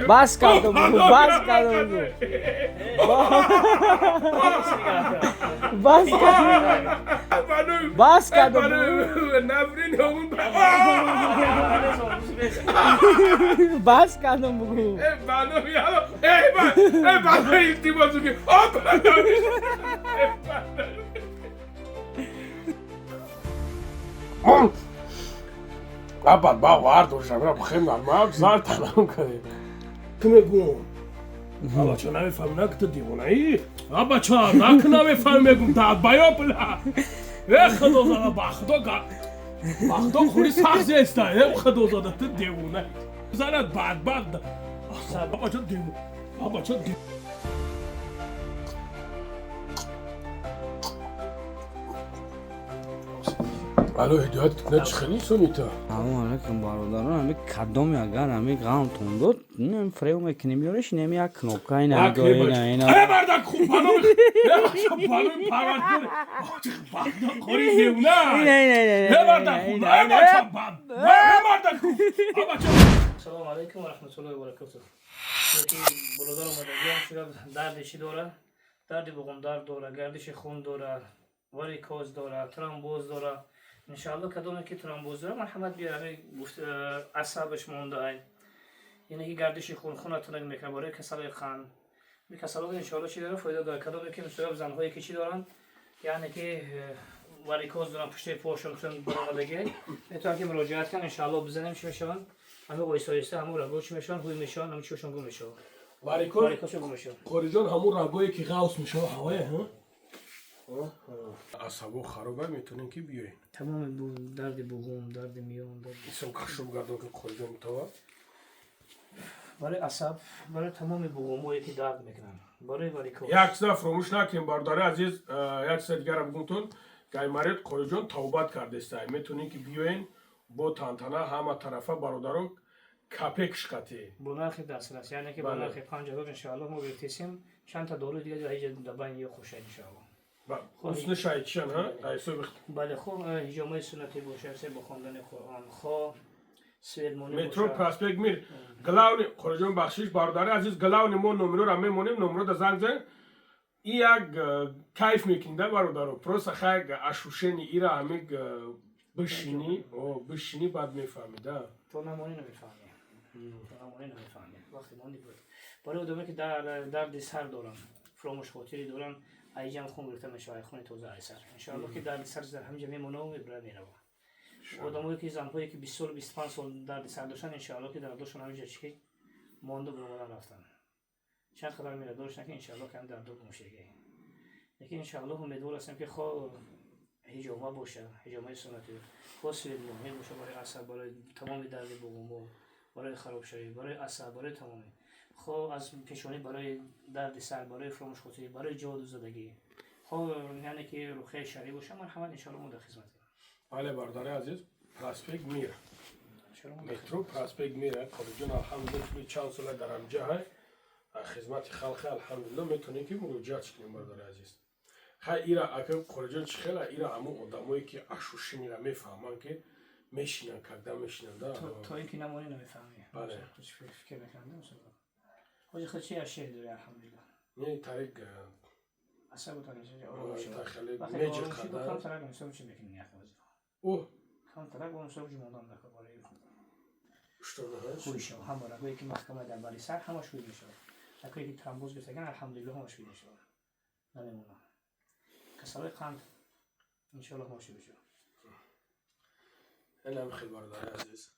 بس کردم بگو بس کردم بگو بس کردم بس کردم بس کردم بگو ابد باور داشتم میرم خیلی نرمه زار تنم کنی که میگم بچه نمیفهمی نه که تو دیوانه ای بچه نه که نمیفهمی میگم تا بایا بلا خدا زده بخدا خوری سخت زیسته خدا زده تو دیوانه زند بعد بچه دیوانه بچه دیوانه الو هدایت نه خیلی سونیتا سلام علیکم برادران همی کدام اگر همی غم تون داد نمی فریو میکنیم یارش نمی یک کنوکا اینا اینا بردک خوب پانو پانو پرد کنه بردک خوری دیونه اینا بردک خوب بردک خوب السلام علیکم و رحمت الله و برکاته. یکی برادر اومده شده دردشی داره، دردی بگم درد داره، گردش خون داره، واریکوز داره، ترومبوز داره. انشالله کدومی که ترومبوز داره مرحمت بیاره اعصابش مونده ای. یعنی که گردش خون تونگ میکنه برای کسل خان. می کسل انشالله چی داره فایده داره. کدومی که مثلا زنهایی که چی دارن یعنی که واریکوز دارن پشت پوششون برآمدگی میتونن که مراجعت کنن انشالله بزنیم چی میشن. همه وایسایسته همون رگو چی میشن هوی میشن همون چیشون گم میشن واریکوز گم میشن خارجان همون رگایی که غوص میشه هوای ها اعصابو خرابه میتونین که بیاین تمام درد بوغم درد میون درد اسم کشم گردم که خارجان متوا برای اعصاب برای تمام بوغمایی که درد میکنن برای واریکوز یک چیز فراموش نکنیم بردار عزیز یک چیز دیگر بگوتون که مرد خارجان توبت کرده است میتونین که بیاین با تنتنا همه طرفه برادرو کپکش قطعی با نرخ دسترس یعنی که با نرخ 50 انشالله ما بفرستیم چند تا دارو دیگه در دبن یا خوشه انشالله حسن شایچیان ها ایسو بخت بله خوب هجامه سنتی باشه سه با خواندن قرآن خواه سویلمونی باشه مترو پرسپکت میر گلاونی خارجان بخشش برادر عزیز گلاونی ما نمره را میمونیم نمره دا زنگ زن این یک کیف میکنده برادرو پروسه خیلی اشوشنی ایرا همیگ بشینی بعد میفهمیده تو نمونی نمیفهمی وقتی ماندی بود برای آدمی که درد سر دارن فراموش خاطری دارن ایجان خون گرفته میشه خون توزه ای سر انشالله که درد سر در همینجا میمونه و میبره میره آدمایی که زنهایی که 20 سال 25 سال درد سر داشتن انشالله که دردشون همینجا چی مونده برامون رفتن چند خبر میره داشتن که انشالله که هم درد گمشگی لیکن انشالله امیدوار هستم که خود هجامه باشه هجامه سنتی خود سویدمونی باشه برای اعصاب برای تمام درد بوم برای خرابشوی برای اعصاب برای تمامی خب از پیشانی برای درد سر برای فراموش خاطری برای جادو زدگی خب یعنی که روخه شرعی باشه مرحمت ان شاء الله در خدمت بله برادر عزیز پرسپکت میر مترو پرسپکت میر خارجان الحمدلله چند سال در همجا خدمت خلق الحمدلله میتونه که مراجعت کنیم برادر عزیز ها ایرا اگر خارجان چه خیلی ایرا همون آدمایی که اشوشنی را میفهمن که میشینن کدا میشینن تو اینکه نمونی نمیفهمی بله کچھ فکر میکنم مثلا خودی خودی اشیاء داره الحمدلله نه طریق اصلا تو نیست تخیل وقتی میجه کام خدا طرف میسوم چی میکنی نیاز اوه کام طرف اون سوم جمعان داره برای اشتباه خویش هم برای که محکمه در بری سر همش خوی میشه اگه که ترامبوز گفتن الحمدلله همش خوی میشه نمیمونه کسال قند ان شاء الله ماشي بشه الان خیلی برادر عزیز